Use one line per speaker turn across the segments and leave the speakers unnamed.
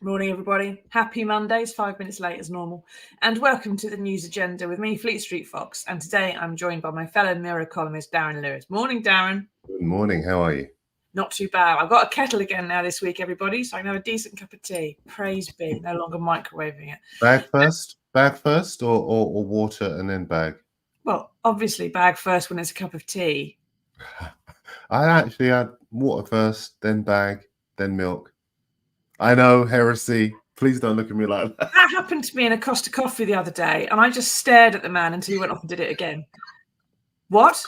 Morning, everybody. Happy Mondays, 5 minutes late as normal. And welcome to the news agenda with me, Fleet Street Fox. And today I'm joined by my fellow Mirror columnist, Darren Lewis. Morning, Darren.
Good morning. How are you?
Not too bad. I've got a kettle again now this week, everybody, so I can have a decent cup of tea. Praise be. No longer microwaving it.
Bag first, or water and then bag?
Well, obviously, bag first when it's a cup of tea.
I actually had water first, then bag, then milk. I know, heresy. Please don't look at me like that.
That happened to me in a Costa Coffee the other day, and I just stared at the man until he went off and did it again. What?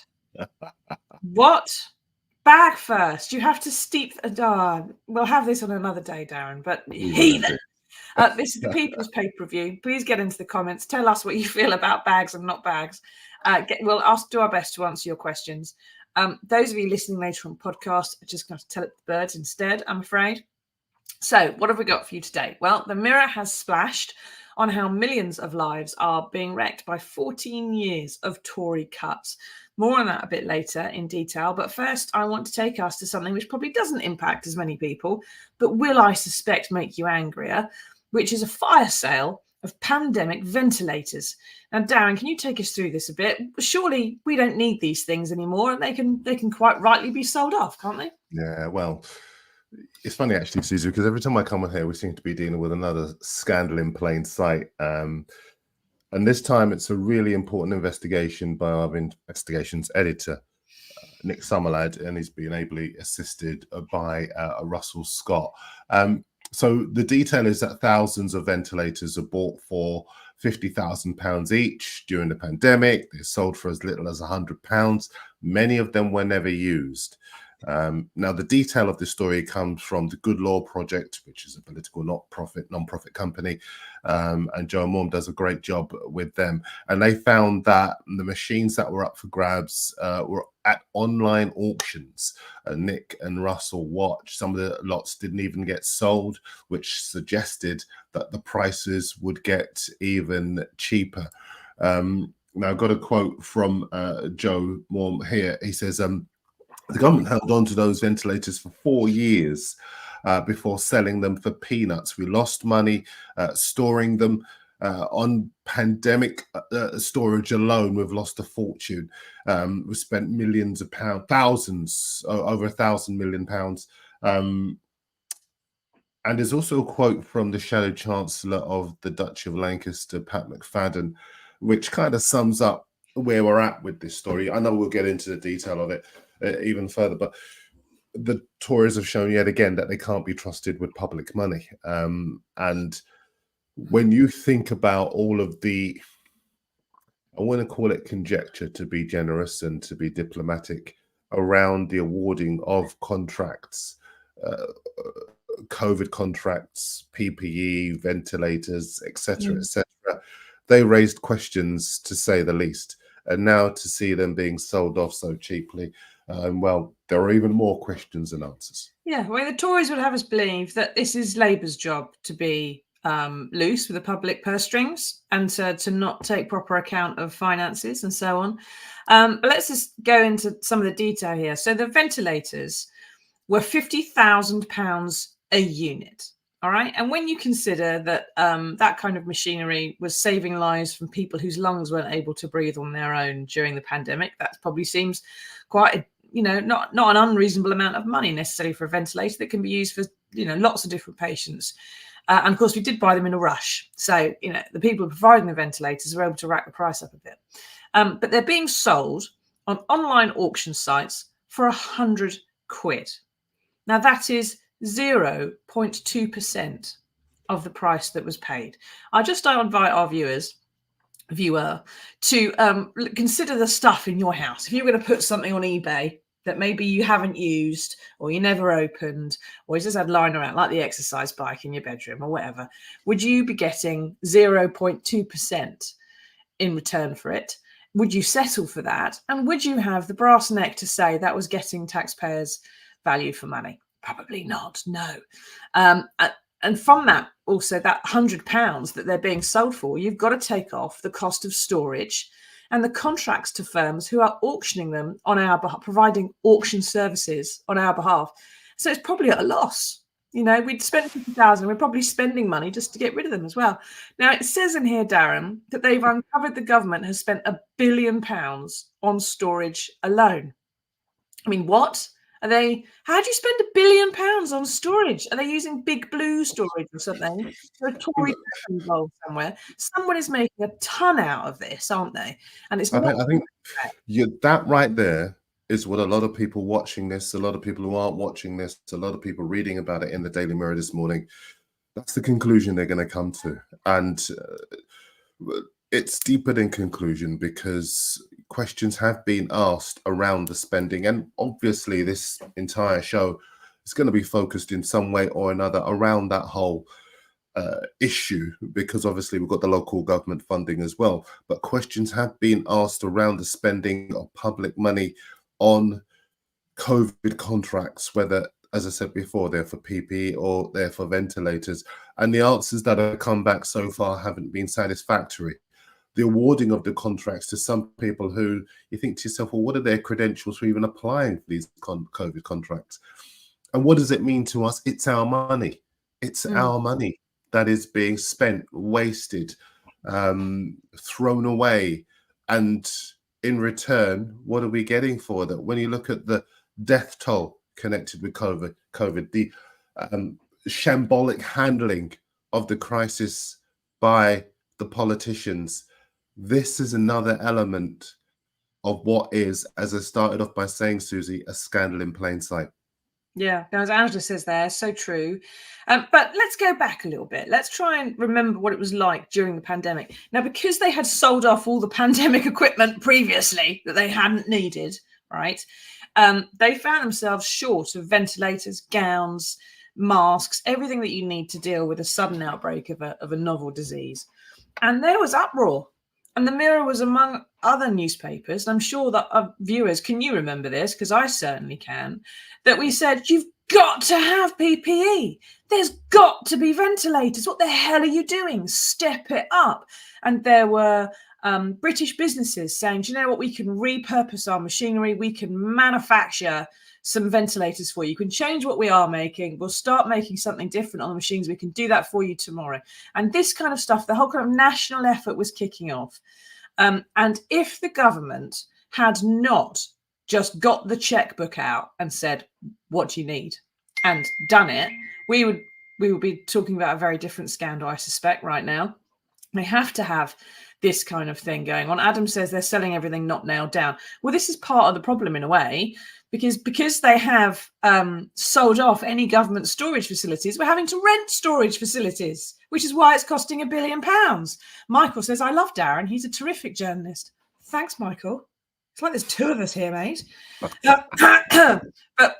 What? Bag first. You have to steep. We'll have this on another day, Darren. But heathen. This is the People's Pay-Per-View. Please get into the comments. Tell us what you feel about bags and not bags. We'll do our best to answer your questions. Those of you listening later on podcast are just going to tell it to the birds instead, I'm afraid. So what have we got for you today? Well, the Mirror has splashed on how millions of lives are being wrecked by 14 years of Tory cuts. More on that a bit later in detail. But first, I want to take us to something which probably doesn't impact as many people, but will, I suspect, make you angrier, which is a fire sale of pandemic ventilators. Now, Darren, can you take us through this a bit? Surely we don't need these things anymore, and they can quite rightly be sold off, can't they?
Yeah, well, it's funny actually, Susie, because every time I come on here, we seem to be dealing with another scandal in plain sight. And this time it's a really important investigation by our investigations editor, Nick Summerlad, and he's been ably assisted by Russell Scott. So the detail is that thousands of ventilators are bought for £50,000 each during the pandemic. They're sold for as little as £100. Many of them were never used. Now, the detail of the story comes from the Good Law Project, which is a political non-profit company, and Joe Morm does a great job with them. And they found that the machines that were up for grabs were at online auctions. Nick and Russell watched. Some of the lots didn't even get sold, which suggested that the prices would get even cheaper. Now, I've got a quote from Joe Morm here. He says, the government held on to those ventilators for 4 years before selling them for peanuts. We lost money storing them. On pandemic storage alone, we've lost a fortune. We've spent millions of pounds, over £1,000 million. And there's also a quote from the Shadow Chancellor of the Duchy of Lancaster, Pat McFadden, which kind of sums up where we're at with this story. I know we'll get into the detail of it even further, but the Tories have shown yet again that they can't be trusted with public money. And when you think about all of the, I want to call it conjecture to be generous and to be diplomatic, around the awarding of contracts, COVID contracts, PPE, ventilators, etc., they raised questions, to say the least. And now to see them being sold off so cheaply, well, there are even more questions than answers.
Yeah, well, the Tories would have us believe that this is Labour's job to be loose with the public purse strings and to not take proper account of finances and so on. But let's just go into some of the detail here. So the ventilators were £50,000 a unit. All right. And when you consider that that kind of machinery was saving lives from people whose lungs weren't able to breathe on their own during the pandemic, that probably seems quite not an unreasonable amount of money necessarily for a ventilator that can be used for, lots of different patients. And of course, we did buy them in a rush. So, the people providing the ventilators were able to rack the price up a bit. But they're being sold on online auction sites for £100. Now, that is 0.2% of the price that was paid. I just invite our viewer to consider the stuff in your house. If you're going to put something on eBay that maybe you haven't used or you never opened or you just had lying around, like the exercise bike in your bedroom or whatever, would you be getting 0.2% in return for it? Would you settle for that? And would you have the brass neck to say that was getting taxpayers' value for money? Probably not, no. And from that, also that £100 that they're being sold for, you've got to take off the cost of storage and the contracts to firms who are auctioning them on our behalf, providing auction services on our behalf. So it's probably at a loss. You know, we'd spent 50,000. We're probably spending money just to get rid of them as well. Now, it says in here, Darren, that they've uncovered the government has spent £1 billion on storage alone. I mean, what? How do you spend £1 billion on storage? Are they using Big Blue storage or something? There's a Tory involved somewhere. Someone is making a ton out of this, aren't they? And it's not.
I think that right there is what a lot of people watching this, a lot of people who aren't watching this, a lot of people reading about it in the Daily Mirror this morning, that's the conclusion they're going to come to. And it's deeper than conclusion, because questions have been asked around the spending. And obviously this entire show is going to be focused in some way or another around that whole issue, because obviously we've got the local government funding as well. But questions have been asked around the spending of public money on COVID contracts, whether, as I said before, they're for PPE or they're for ventilators. And the answers that have come back so far haven't been satisfactory. The awarding of the contracts to some people who you think to yourself, well, what are their credentials for even applying for these COVID contracts? And what does it mean to us? It's our money. It's our money that is being spent, wasted, thrown away. And in return, what are we getting for that? When you look at the death toll connected with COVID, the shambolic handling of the crisis by the politicians, this is another element of what is, as I started off by saying, Susie, a scandal in plain sight.
Yeah, now as Angela says there, so true. But let's go back a little bit. Let's try and remember what it was like during the pandemic. Now, because they had sold off all the pandemic equipment previously that they hadn't needed, right? They found themselves short of ventilators, gowns, masks, everything that you need to deal with a sudden outbreak of a novel disease. And there was uproar. And the Mirror was among other newspapers, and I'm sure that our viewers, can you remember this? Because I certainly can, that we said, you've got to have PPE. There's got to be ventilators. What the hell are you doing? Step it up. And there were British businesses saying, do you know what? We can repurpose our machinery. We can manufacture some ventilators for you. You can change what we are making. We'll start making something different on the machines. We can do that for you tomorrow. And this kind of stuff, the whole kind of national effort was kicking off. And if the government had not just got the checkbook out and said, what do you need? And done it, we would be talking about a very different scandal, I suspect, right now. They have to have this kind of thing going on. Adam says they're selling everything not nailed down. Well, this is part of the problem in a way, because they have sold off any government storage facilities. We're having to rent storage facilities, which is why it's costing £1 billion. Michael says, I love Darren. He's a terrific journalist. Thanks, Michael. It's like there's two of us here, mate. But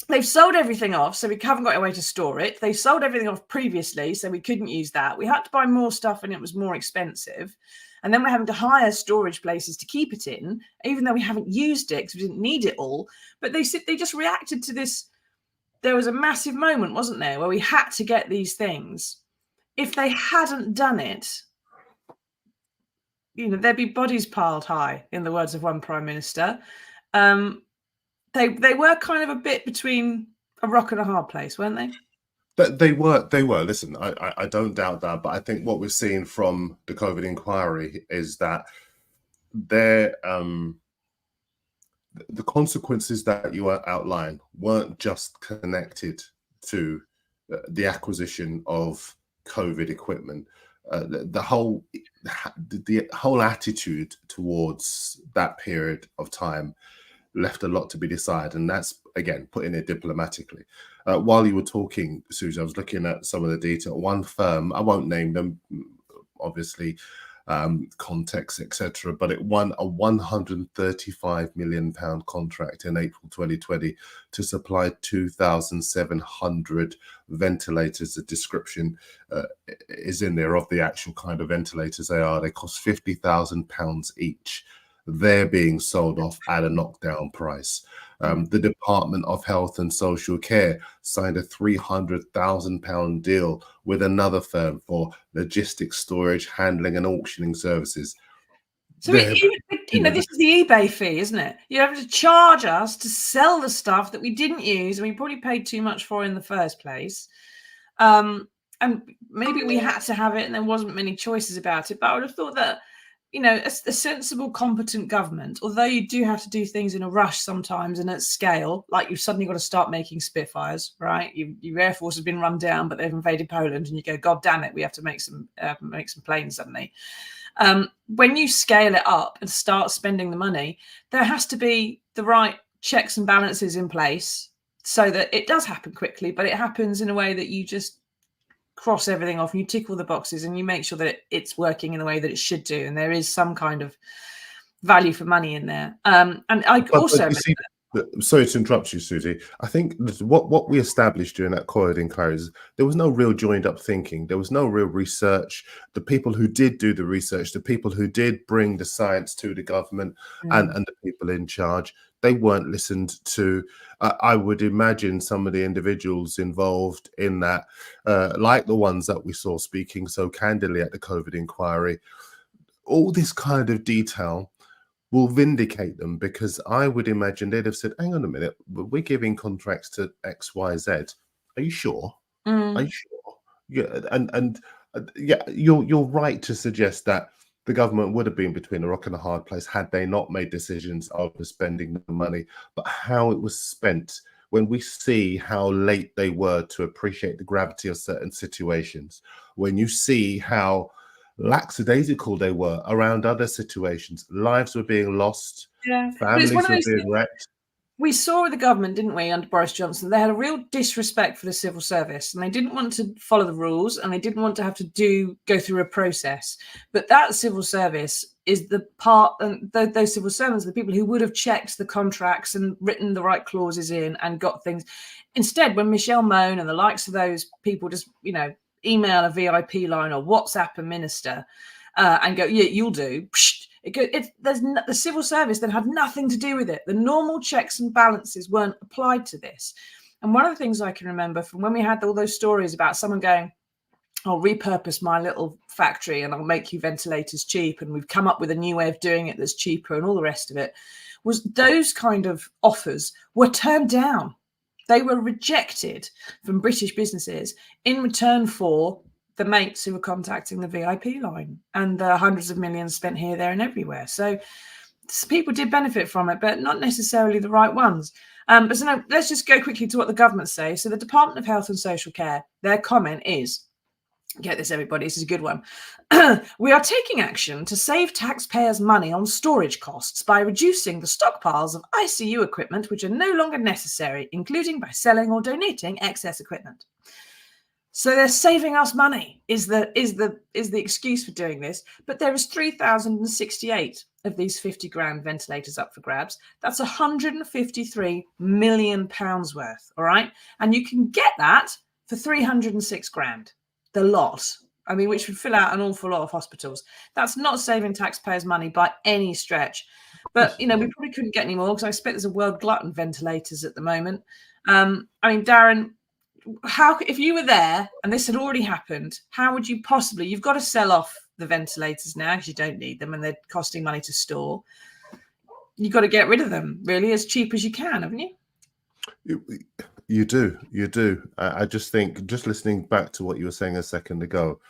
they've sold everything off, so we haven't got a way to store it. They sold everything off previously, so we couldn't use that. We had to buy more stuff, and it was more expensive. And then we're having to hire storage places to keep it in, even though we haven't used it because we didn't need it all. But they just reacted to this. There was a massive moment, wasn't there, where we had to get these things. If they hadn't done it, you know, there'd be bodies piled high, in the words of one prime minister. They were kind of a bit between a rock and a hard place, weren't they?
They were. Listen, I don't doubt that, but I think what we're seeing from the COVID inquiry is that the consequences that you outline weren't just connected to the acquisition of COVID equipment. The whole attitude towards that period of time left a lot to be decided, and that's, again, putting it diplomatically. While you were talking, Susan, I was looking at some of the detail. One firm, I won't name them, obviously, context, etc., but it won a £135 million contract in April 2020 to supply 2,700 ventilators. The description is in there of the actual kind of ventilators they are. They cost £50,000 each. They're being sold off at a knockdown price. The Department of Health and Social Care signed a £300,000 deal with another firm for logistics, storage, handling and auctioning services.
So this is the eBay fee, isn't it? You have to charge us to sell the stuff that we didn't use and we probably paid too much for in the first place. And maybe we had to have it and there wasn't many choices about it. But I would have thought that, a sensible, competent government, although you do have to do things in a rush sometimes and at scale, like you've suddenly got to start making Spitfires, right? Your Air Force has been run down, but they've invaded Poland, and you go, God damn it, we have to make some planes suddenly. When you scale it up and start spending the money, there has to be the right checks and balances in place so that it does happen quickly, but it happens in a way that you just cross everything off and you tick all the boxes and you make sure that it's working in the way that it should do. And there is some kind of value for money in there. And I also...
Sorry to interrupt you, Susie. I think what we established during that COVID inquiry is there was no real joined up thinking. There was no real research. The people who did do the research, the people who did bring the science to the government and the people in charge, they weren't listened to. I would imagine some of the individuals involved in that, like the ones that we saw speaking so candidly at the COVID inquiry, all this kind of detail will vindicate them, because I would imagine they'd have said, hang on a minute, we're giving contracts to XYZ. Are you sure? Are you sure? Yeah, and yeah, you're right to suggest that the government would have been between a rock and a hard place had they not made decisions over spending the money. But how it was spent, when we see how late they were to appreciate the gravity of certain situations, when you see how lackadaisical they were around other situations, lives were being lost, families were being wrecked.
We saw with the government, didn't we, under Boris Johnson, they had a real disrespect for the civil service, and they didn't want to follow the rules, and they didn't want to have to go through a process. But that civil service is the part, and those civil servants are the people who would have checked the contracts and written the right clauses in and got things. Instead, when Michelle Mone and the likes of those people just, email a VIP line or WhatsApp a minister and go, yeah, you'll do. The civil service then had nothing to do with it. The normal checks and balances weren't applied to this. And one of the things I can remember from when we had all those stories about someone going, I'll repurpose my little factory and I'll make you ventilators cheap, and we've come up with a new way of doing it that's cheaper and all the rest of it, was those kind of offers were turned down. They were rejected from British businesses in return for the mates who were contacting the VIP line and the hundreds of millions spent here, there and everywhere. So people did benefit from it, but not necessarily the right ones. But so now, let's just go quickly to what the government say. So the Department of Health and Social Care, their comment is, get this, everybody, this is a good one. We are taking action to save taxpayers' money on storage costs by reducing the stockpiles of ICU equipment which are no longer necessary, including by selling or donating excess equipment. So they're saving us money is the excuse for doing this. But there is 3,068 of these 50 grand ventilators up for grabs. That's 153 million pounds worth. All right. And you can get that for 306 grand. The lot. I mean, which would fill out an awful lot of hospitals. That's not saving taxpayers money by any stretch. But, we probably couldn't get any more, because I expect there's a world glut in ventilators at the moment. I mean, Darren, if you were there and this had already happened, how would you possibly, you've got to sell off the ventilators now because you don't need them and they're costing money to store. You've got to get rid of them really as cheap as you can, haven't you?
You do. I just think, just listening back to what you were saying a second ago,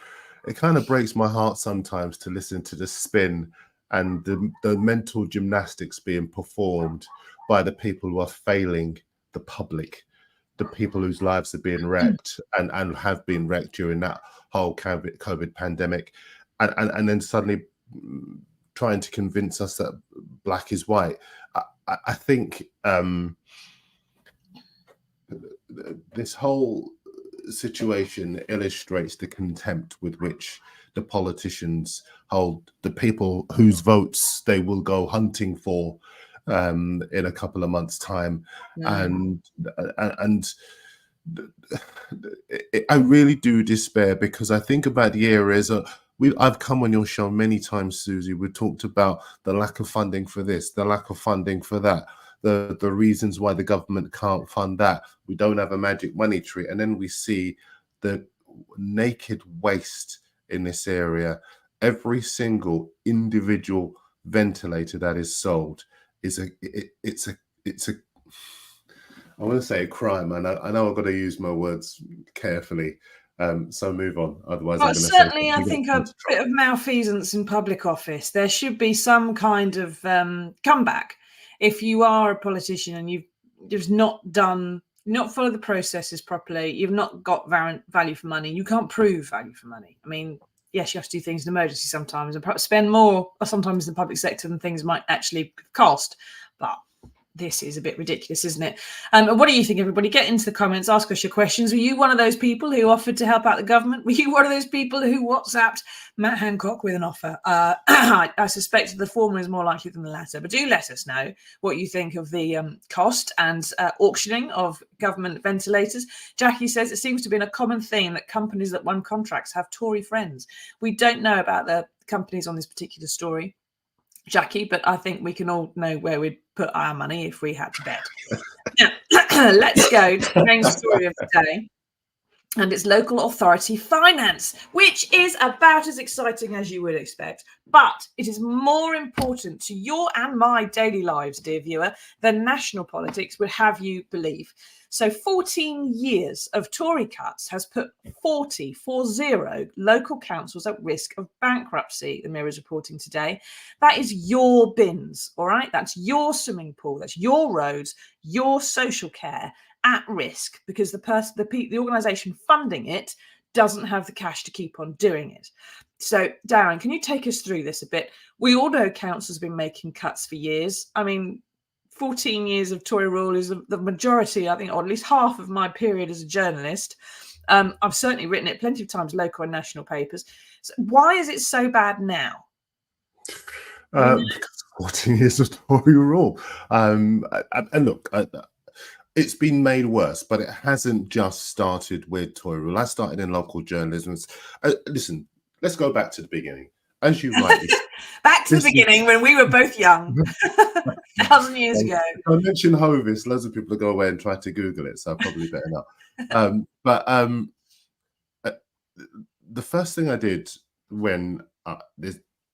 it kind of breaks my heart sometimes to listen to the spin and the mental gymnastics being performed by the people who are failing the public, the people whose lives are being wrecked and have been wrecked during that whole COVID pandemic, and then suddenly trying to convince us that black is white. I think this whole situation illustrates the contempt with which the politicians hold the people whose votes they will go hunting for in a couple of months' time. And I really do despair, because I think about the areas I've come on your show many times, Susie. We talked about the lack of funding for this, the lack of funding for that, the reasons why the government can't fund that. We don't have a magic money tree. And then we see the naked waste in this area. Every single individual ventilator that is sold is it's a I want to say a crime, and I know I've got to use my words carefully. So move on. Otherwise,
Well,
I'm going to
certainly,
say
I think a bit of malfeasance in public office. There should be some kind of comeback. If you are a politician and you've just not followed the processes properly, you've not got value for money, you can't prove value for money. I mean, yes, you have to do things in emergency sometimes and perhaps spend more sometimes in the public sector than things might actually cost. But this is a bit ridiculous, isn't it? What do you think, everybody? Get into the comments, ask us your questions. Were you one of those people who offered to help out the government? Were you one of those people who WhatsApped Matt Hancock with an offer? I suspect the former is more likely than the latter, but do let us know what you think of the cost and auctioning of government ventilators. Jackie says it seems to be a common theme that companies that won contracts have Tory friends. We don't know about the companies on this particular story, Jackie, but I think we can all know where we'd put our money if we had to bet. Now, let's go to the main story of the day. And it's local authority finance, which is about as exciting as you would expect. But it is more important to your and my daily lives, dear viewer, than national politics would have you believe. So 14 years of Tory cuts has put 40 local councils at risk of bankruptcy, the Mirror is reporting today. That is your bins, all right? That's your swimming pool, that's your roads, your social care at risk because the organisation funding it doesn't have the cash to keep on doing it. So, Darren, can you take us through this a bit? We all know councils have been making cuts for years. I mean, 14 years of Tory rule is the majority, I think, or at least half of my period as a journalist. I've certainly written it plenty of times, local and national papers. So why is it so bad now?
Because 14 years of Tory rule. And look, it's been made worse, but it hasn't just started with Tory rule. I started in local journalism. Listen, let's go back to the beginning. As you rightly
back to the beginning when we were both young, 1,000 years ago.
I mentioned Hovis, loads of people go away and try to Google it, so I probably better not. The first thing I did when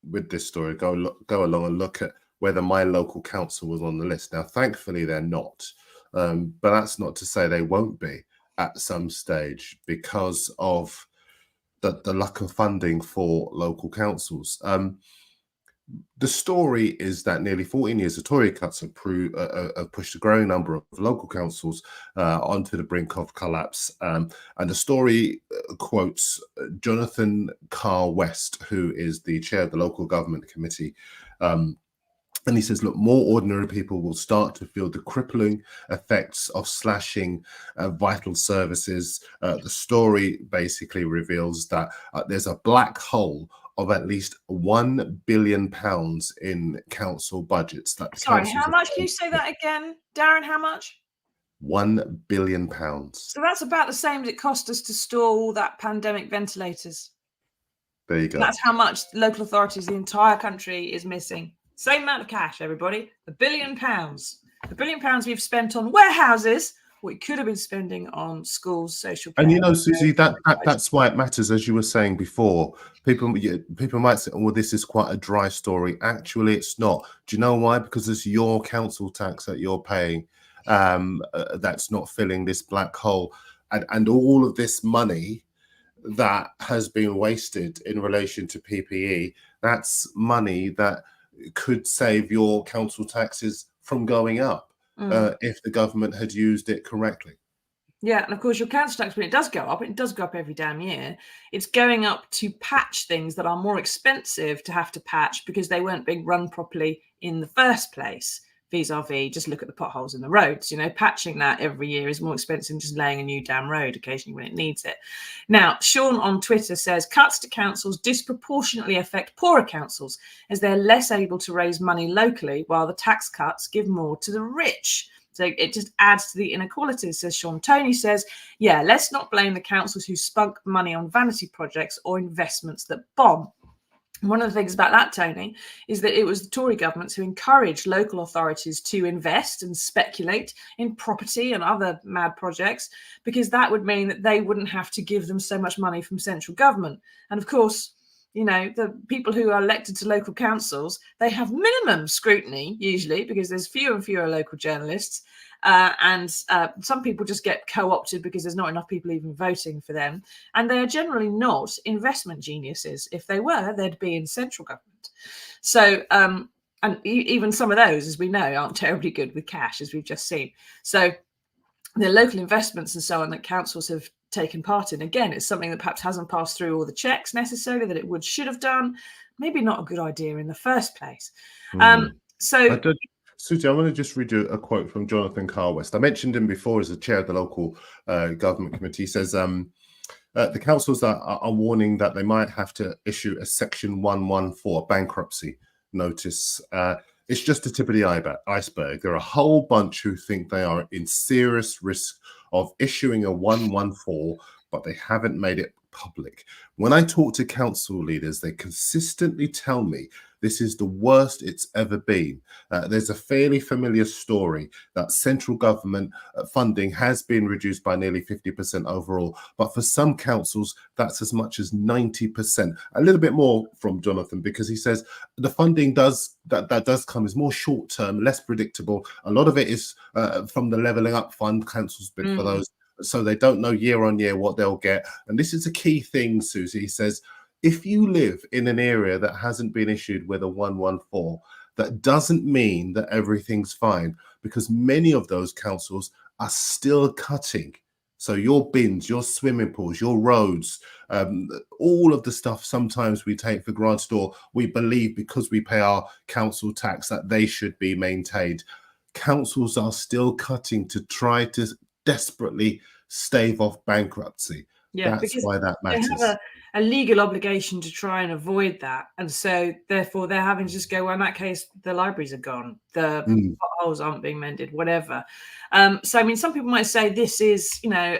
with this story, go along and look at whether my local council was on the list. Now, thankfully, they're not. But that's not to say they won't be at some stage because of the lack of funding for local councils. The story is that nearly 14 years of Tory cuts have pushed a growing number of local councils onto the brink of collapse. And the story quotes Jonathan Carr-West, who is the chair of the local government committee. And he says, look, more ordinary people will start to feel the crippling effects of slashing vital services. The story basically reveals that there's a black hole of at least £1 billion in council budgets.
Sorry, how much? Can you say that again, Darren? How much?
£1 billion.
So that's about the same as it cost us to store all that pandemic ventilators.
There you go.
That's how much local authorities, the entire country, is missing. Same amount of cash, everybody. £1 billion. £1 billion we've spent on warehouses. We could have been spending on schools, social care.
And you know, Susie, that's why it matters, as you were saying before. People might say, "Oh, well, this is quite a dry story." Actually, it's not. Do you know why? Because it's your council tax that you're paying that's not filling this black hole, and all of this money that has been wasted in relation to PPE. That's money that could save your council taxes from going up if the government had used it correctly.
Yeah, and of course your council tax, when it does go up every damn year, it's going up to patch things that are more expensive to have to patch because they weren't being run properly in the first place. Vis-a-vis, just look at the potholes in the roads. You know, patching that every year is more expensive than just laying a new damn road occasionally when it needs it. Now, Sean on Twitter says cuts to councils disproportionately affect poorer councils as they're less able to raise money locally, while the tax cuts give more to the rich. So it just adds to the inequalities, says Sean. Tony says, yeah, let's not blame the councils who spunk money on vanity projects or investments that bomb. One of the things about that, Tony, is that it was the Tory governments who encouraged local authorities to invest and speculate in property and other mad projects, because that would mean that they wouldn't have to give them so much money from central government. And of course, You know, the people who are elected to local councils, they have minimum scrutiny usually because there's fewer and fewer local journalists. And some people just get co-opted because there's not enough people even voting for them. And they are generally not investment geniuses. If they were, they'd be in central government. So, and even some of those, as we know, aren't terribly good with cash, as we've just seen. So the local investments and so on that councils have taken part in, again, it's something that perhaps hasn't passed through all the checks necessarily that it should have done. Maybe not a good idea in the first place.
Susie, I want to just read you a quote from Jonathan Carwest. I mentioned him before as the chair of the local government committee. He says, the councils are warning that they might have to issue a Section 114 bankruptcy notice. It's just the tip of the iceberg. There are a whole bunch who think they are in serious risk of issuing a 114, but they haven't made it public. When I talk to council leaders, they consistently tell me this is the worst it's ever been. There's a fairly familiar story that central government funding has been reduced by nearly 50% overall, but for some councils, that's as much as 90%. A little bit more from Jonathan, because he says the funding does come is more short-term, less predictable. A lot of it is from the Levelling Up Fund. Councils bid for those, so they don't know year on year what they'll get. And this is a key thing, Susie. He says, if you live in an area that hasn't been issued with a 114, that doesn't mean that everything's fine, because many of those councils are still cutting. So your bins, your swimming pools, your roads, all of the stuff sometimes we take for granted, or we believe because we pay our council tax that they should be maintained. Councils are still cutting to try to desperately stave off bankruptcy.
Yeah,
that's why that matters.
They have a legal obligation to try and avoid that, and so therefore they're having to just go, well, in that case the libraries are gone, the potholes aren't being mended, whatever. So I mean, some people might say this is, you know,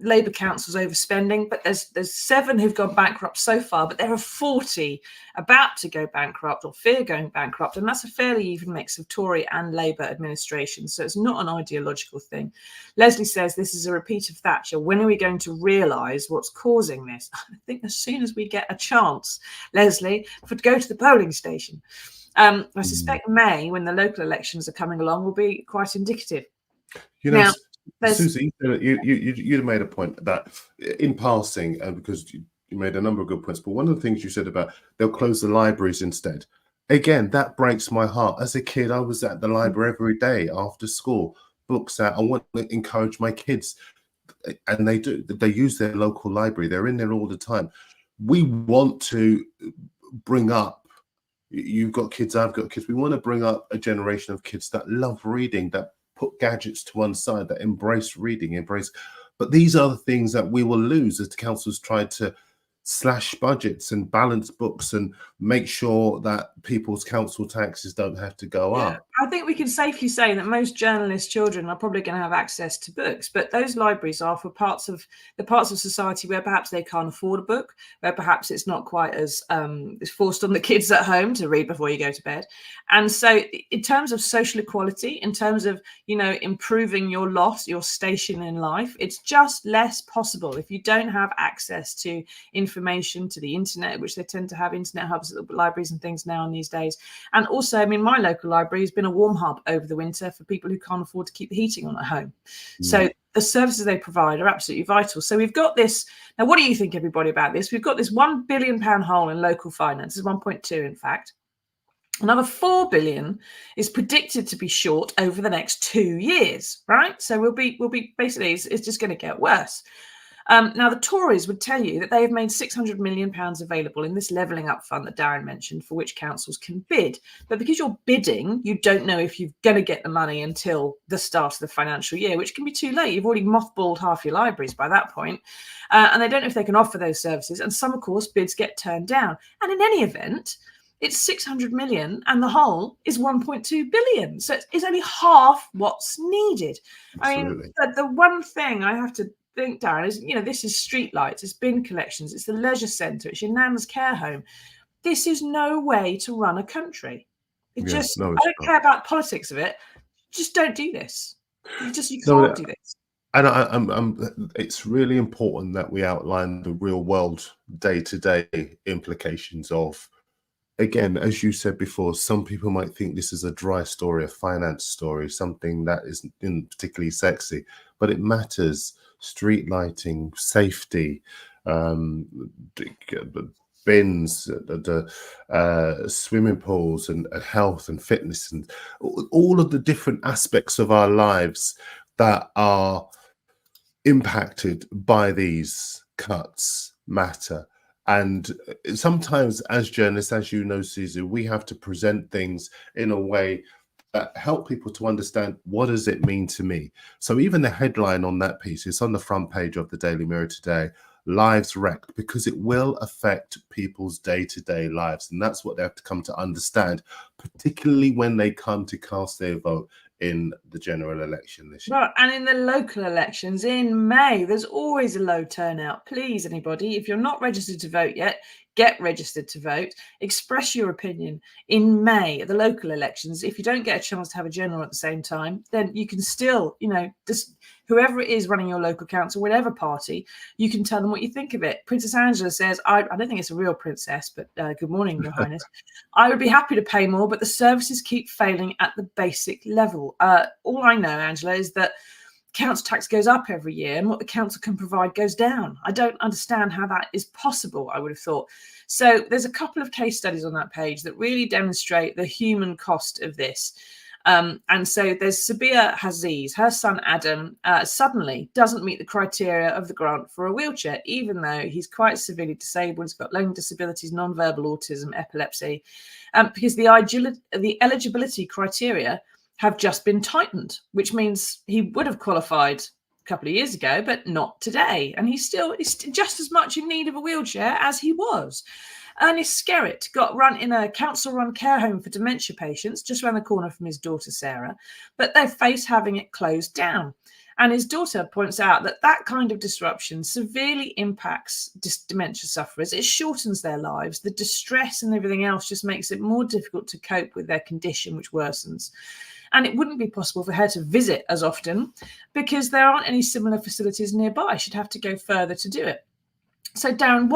Labour councils overspending, but there's 7 who've gone bankrupt so far, but there are 40 about to go bankrupt or fear going bankrupt, and that's a fairly even mix of Tory and Labour administrations, so it's not an ideological thing. Leslie says this is a repeat of Thatcher. When are we going to realise what's causing this? I think as soon as we get a chance, Leslie, to go to the polling station. I suspect May, when the local elections are coming along, will be quite indicative.
You know, Susie, you made a point that in passing, because you made a number of good points, but one of the things you said about they'll close the libraries instead. Again, that breaks my heart. As a kid, I was at the library every day after school, books out. I want to encourage my kids, and they do. They use their local library. They're in there all the time. We want to bring up, you've got kids, I've got kids. We want to bring up a generation of kids that love reading, that put gadgets to one side, that embrace reading, but these are the things that we will lose as the councils try to slash budgets and balance books and make sure that people's council taxes don't have to go up.
I think we can safely say that most journalists' children are probably going to have access to books, but those libraries are for parts of society where perhaps they can't afford a book, where perhaps it's not quite as it's forced on the kids at home to read before you go to bed. And so in terms of social equality, in terms of, you know, improving your station in life, it's just less possible if you don't have access to information, to the internet, which they tend to have internet hubs at the libraries and things now in these days. And also, I mean, my local library has been a warm hub over the winter for people who can't afford to keep the heating on at home. So the services they provide are absolutely vital. So we've got this. Now, what do you think, everybody, about this? We've got this £1 billion hole in local finances, 1.2 in fact. Another 4 billion is predicted to be short over the next 2 years, right? So we'll be basically, it's just going to get worse. Now, the Tories would tell you that they have made £600 million available in this levelling up fund that Darren mentioned, for which councils can bid. But because you're bidding, you don't know if you're going to get the money until the start of the financial year, which can be too late. You've already mothballed half your libraries by that point. And they don't know if they can offer those services. And some, of course, bids get turned down. And in any event, it's 600 million and the whole is 1.2 billion. So it's only half what's needed.
Absolutely.
I mean, the one thing I have to think, Darren, is, you know, this is street lights, it's bin collections, it's the leisure centre, it's your nan's care home. This is no way to run a country. I don't care about politics of it. Just don't do this. You can't do this.
And it's really important that we outline the real world day-to-day implications of, again, as you said before, some people might think this is a dry story, a finance story, something that isn't particularly sexy, but it matters. Street lighting, safety, um, bins, the swimming pools, and health and fitness, and all of the different aspects of our lives that are impacted by these cuts matter. And sometimes, as journalists, as you know, Susie, we have to present things in a way that help people to understand, what does it mean to me? So even the headline on that piece is on the front page of the Daily Mirror today: lives wrecked, because it will affect people's day-to-day lives. And that's what they have to come to understand, particularly when they come to cast their vote in the general election this year.
Well, and in the local elections in May, there's always a low turnout. Please, anybody, if you're not registered to vote yet, get registered to vote. Express your opinion in May at the local elections. If you don't get a chance to have a general at the same time, then you can still, just whoever it is running your local council, whatever party, you can tell them what you think of it. Princess Angela says, I don't think it's a real princess, but good morning, Your Highness. I would be happy to pay more, but the services keep failing at the basic level. All I know, Angela, is that council tax goes up every year and what the council can provide goes down. I don't understand how that is possible, I would have thought. So there's a couple of case studies on that page that really demonstrate the human cost of this. And so there's Sabia Haziz. Her son Adam suddenly doesn't meet the criteria of the grant for a wheelchair, even though he's quite severely disabled. He's got learning disabilities, non-verbal autism, epilepsy, because the eligibility criteria have just been tightened, which means he would have qualified a couple of years ago, but not today. And he's just as much in need of a wheelchair as he was. Ernest Skerritt got run in a council-run care home for dementia patients just around the corner from his daughter, Sarah, but they face having it closed down. And his daughter points out that that kind of disruption severely impacts dementia sufferers. It shortens their lives. The distress and everything else just makes it more difficult to cope with their condition, which worsens. And it wouldn't be possible for her to visit as often because there aren't any similar facilities nearby. She'd have to go further to do it. So, Darren,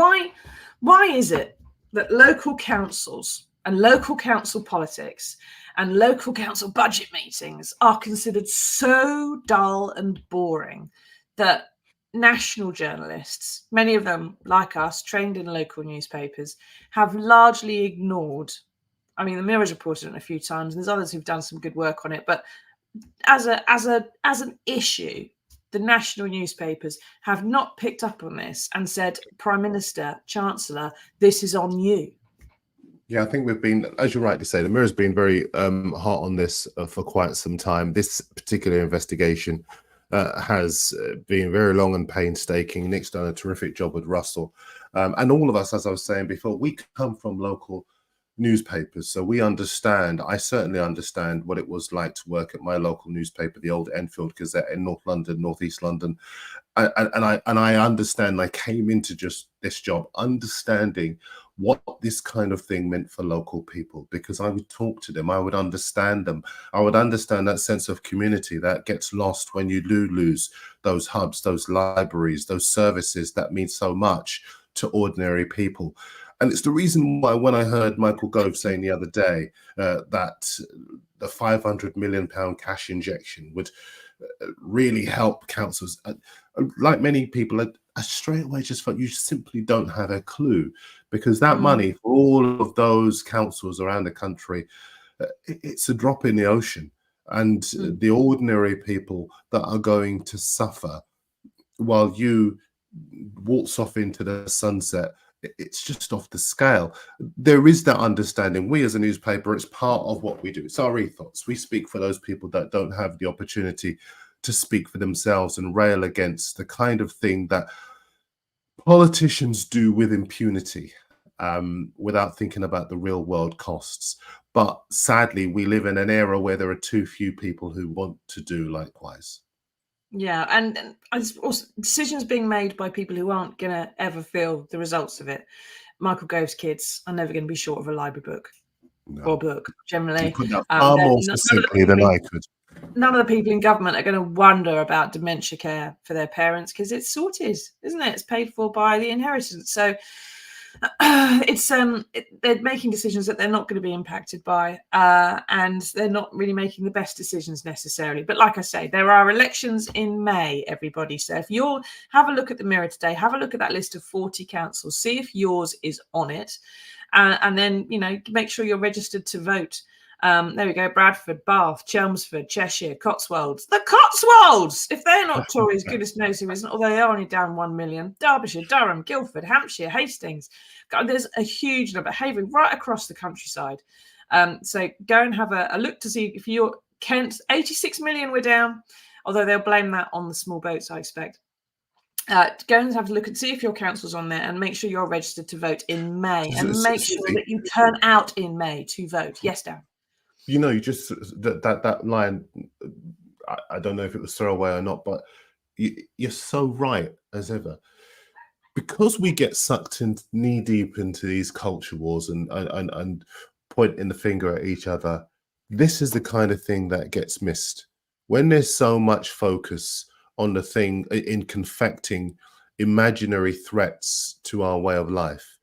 why is it that local councils and local council politics and local council budget meetings are considered so dull and boring that national journalists, many of them like us, trained in local newspapers, have largely ignored? I mean, the Mirror's reported it a few times, and there's others who've done some good work on it. But as an issue, the national newspapers have not picked up on this and said, Prime Minister, Chancellor, this is on you.
Yeah, I think we've been, as you rightly say, the Mirror's been very hot on this for quite some time. This particular investigation has been very long and painstaking. Nick's done a terrific job with Russell. And all of us, as I was saying before, we come from local newspapers, so we understand. I certainly understand what it was like to work at my local newspaper, the old Enfield Gazette in North London, Northeast London, and I understand. I came into just this job understanding what this kind of thing meant for local people, because I would talk to them, I would understand them, I would understand that sense of community that gets lost when you do lose those hubs, those libraries, those services that mean so much to ordinary people. And it's the reason why, when I heard Michael Gove saying the other day that the £500 million cash injection would really help councils, like many people, I straight away just felt you simply don't have a clue, because that money for all of those councils around the country, it's a drop in the ocean. And the ordinary people that are going to suffer while you waltz off into the sunset, it's just off the scale. There is that understanding. We as a newspaper, it's part of what we do. It's our ethos. We speak for those people that don't have the opportunity to speak for themselves and rail against the kind of thing that politicians do with impunity, without thinking about the real world costs. But sadly, we live in an era where there are too few people who want to do likewise.
Yeah, and also decisions being made by people who aren't going to ever feel the results of it. Michael Gove's kids are never going to be short of a library book or book, generally.
You put that far more succinctly than I could.
none of the people in government are going to wonder about dementia care for their parents because it's sorted, isn't it? It's paid for by the inheritance. So they're making decisions that they're not going to be impacted by, and they're not really making the best decisions necessarily. But like I say, there are elections in May, everybody. So if you're have a look at the Mirror today, have a look at that list of 40 councils, see if yours is on it, and then make sure you're registered to vote. There we go. Bradford, Bath, Chelmsford, Cheshire, Cotswolds. The Cotswolds! If they're not Tories, goodness knows who isn't, although they are only down 1 million. Derbyshire, Durham, Guildford, Hampshire, Hastings. God, there's a huge number, Havering, right across the countryside. So go and have a look to see if you're Kent. 86 million we're down, although they'll blame that on the small boats, I expect. Go and have a look and see if your council's on there, and make sure you're registered to vote in May, and make sure that you turn out in May to vote. Yes, Dan.
You just that line. I don't know if it was throwaway or not, but you're so right as ever. Because we get sucked in knee deep into these culture wars and pointing the finger at each other, this is the kind of thing that gets missed. When there's so much focus on the thing in confecting imaginary threats to our way of life,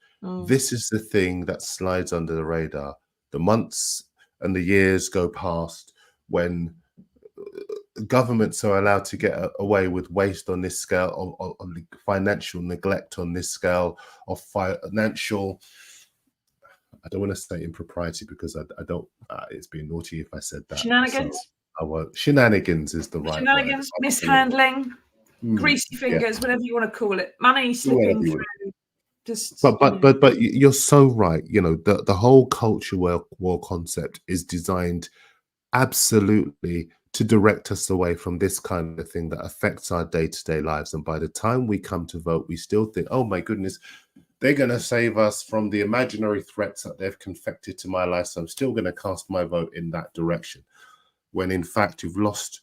this is the thing that slides under the radar. The months and the years go past when governments are allowed to get away with waste on this scale, of financial neglect on this scale, of financial, I don't want to say impropriety because I don't, it's being naughty if I said that.
Shenanigans?
So I won't. Shenanigans is the right
Shenanigans,
word.
mishandling, greasy fingers, whatever you want to call it. Money slipping through.
But you're so right. The whole culture war concept is designed absolutely to direct us away from this kind of thing that affects our day-to-day lives. And by the time we come to vote, we still think, oh my goodness, they're going to save us from the imaginary threats that they've confected to my life. So I'm still going to cast my vote in that direction. When in fact, you've lost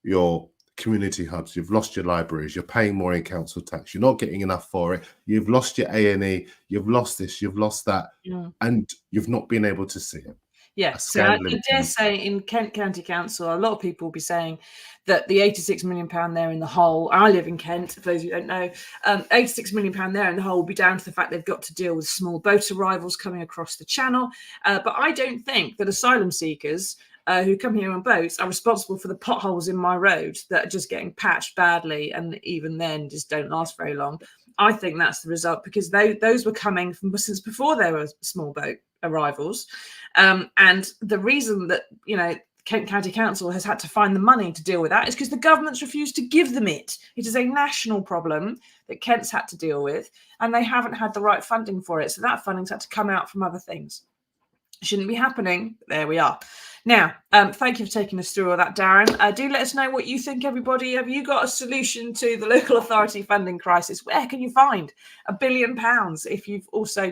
your community hubs, you've lost your libraries, you're paying more in council tax, you're not getting enough for it, you've lost your A&E, you've lost this, you've lost that, and you've not been able to see it.
Yeah, so I dare say in Kent County Council, a lot of people will be saying that the £86 million there in the hole, I live in Kent, for those who don't know, £86 million there in the hole will be down to the fact they've got to deal with small boat arrivals coming across the channel. But I don't think that asylum seekers who come here on boats are responsible for the potholes in my road that are just getting patched badly, and even then just don't last very long. I think that's the result, because those were coming from since before there were small boat arrivals. And the reason that, Kent County Council has had to find the money to deal with that is because the government's refused to give them it. It is a national problem that Kent's had to deal with, and they haven't had the right funding for it. So that funding's had to come out from other things. Shouldn't be happening. There we are. Now, thank you for taking us through all that, Darren. Do let us know what you think, everybody. Have you got a solution to the local authority funding crisis? Where can you find £1 billion if you've also,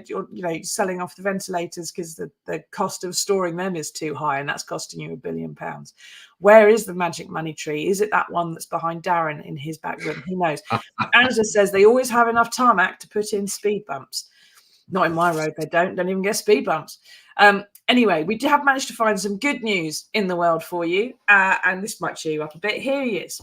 selling off the ventilators because the cost of storing them is too high, and that's costing you £1 billion? Where is the magic money tree? Is it that one that's behind Darren in his back room? Who knows? Angela says they always have enough tarmac to put in speed bumps. Not in my road, they don't even get speed bumps. Anyway, we have managed to find some good news in the world for you, and this might cheer you up a bit. Here he is.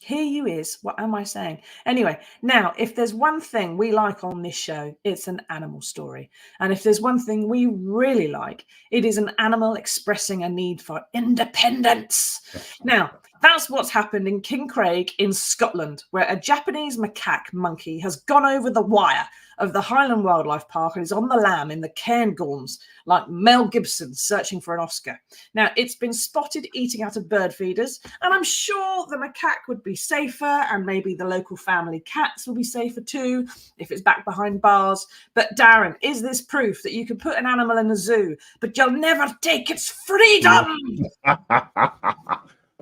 Here you is. What am I saying? Anyway, now, if there's one thing we like on this show, it's an animal story. And if there's one thing we really like, it is an animal expressing a need for independence. Now, that's what's happened in Kincraig in Scotland, where a Japanese macaque monkey has gone over the wire of the Highland Wildlife Park and is on the lam in the Cairngorms, like Mel Gibson searching for an Oscar. Now, it's been spotted eating out of bird feeders, and I'm sure the macaque would be safer, and maybe the local family cats will be safer too if it's back behind bars. But Darren, is this proof that you can put an animal in a zoo, but you'll never take its freedom?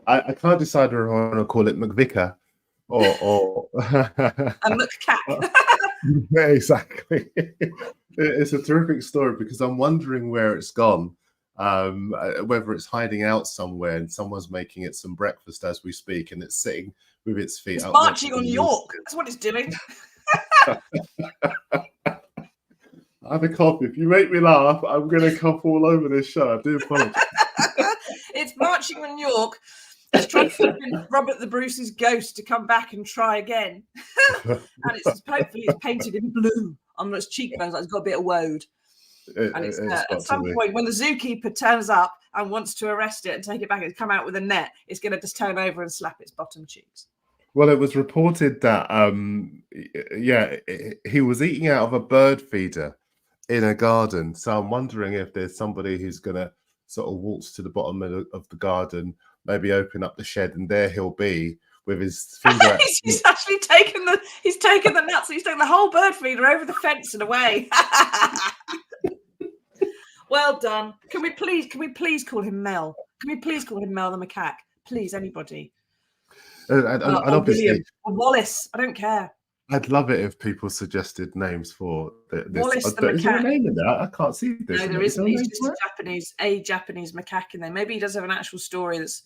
I can't decide whether I want to call it McVicar or
a macaque.
Yeah, exactly. It's a terrific story because I'm wondering where it's gone, whether it's hiding out somewhere and someone's making it some breakfast as we speak, and it's sitting with its feet up.
Marching on York. That's what it's doing.
I had a cough. If you make me laugh, I'm going to cough all over this show. I do apologise.
It's marching on York. It's trying to convince Robert the Bruce's ghost to come back and try again. And hopefully it's painted in blue on its cheekbones, like it's got a bit of woad. And it's at some point when the zookeeper turns up and wants to arrest it and take it back and come out with a net, it's going to just turn over and slap its bottom cheeks.
Well, it was reported that he was eating out of a bird feeder in a garden. So I'm wondering if there's somebody who's going to sort of waltz to the bottom of the garden, maybe open up the shed, and there he'll be with his finger.
He's actually taken the nuts. He's taken the whole bird feeder over the fence and away. Well done. Can we please call him Mel? Can we please call him Mel the macaque? Please, anybody.
And obviously,
William, or Wallace. I don't care.
I'd love it if people suggested names for this.
Wallace the macaque.
Is there a name in that? I can't see this.
No, there isn't. He's just a Japanese macaque in there. Maybe he does have an actual story that's,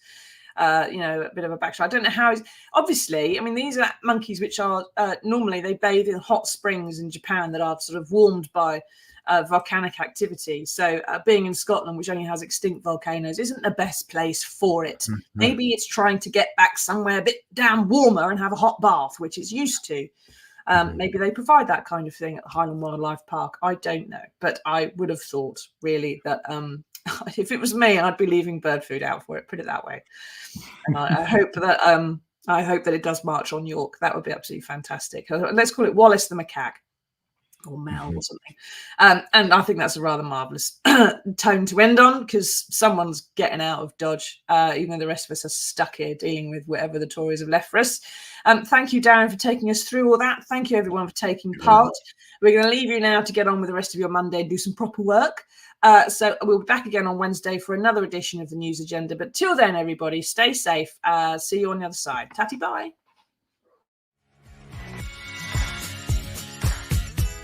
a bit of a backstory. I don't know how he's. Obviously, I mean, these are monkeys which are normally they bathe in hot springs in Japan that are sort of warmed by volcanic activity. So being in Scotland, which only has extinct volcanoes, isn't the best place for it. Mm-hmm. Maybe it's trying to get back somewhere a bit damn warmer and have a hot bath, which it's used to. Maybe they provide that kind of thing at the Highland Wildlife Park. I don't know, but I would have thought really that if it was me, I'd be leaving bird food out for it. Put it that way. And I hope that it does march on York. That would be absolutely fantastic. Let's call it Wallace the macaque. Or Mel or something. And I think that's a rather marvellous tone to end on, because someone's getting out of Dodge, even though the rest of us are stuck here dealing with whatever the Tories have left for us. Thank you, Darren, for taking us through all that. Thank you, everyone, for taking part. We're going to leave you now to get on with the rest of your Monday and do some proper work. So we'll be back again on Wednesday for another edition of the News Agenda. But till then, everybody, stay safe. See you on the other side. Tatty bye.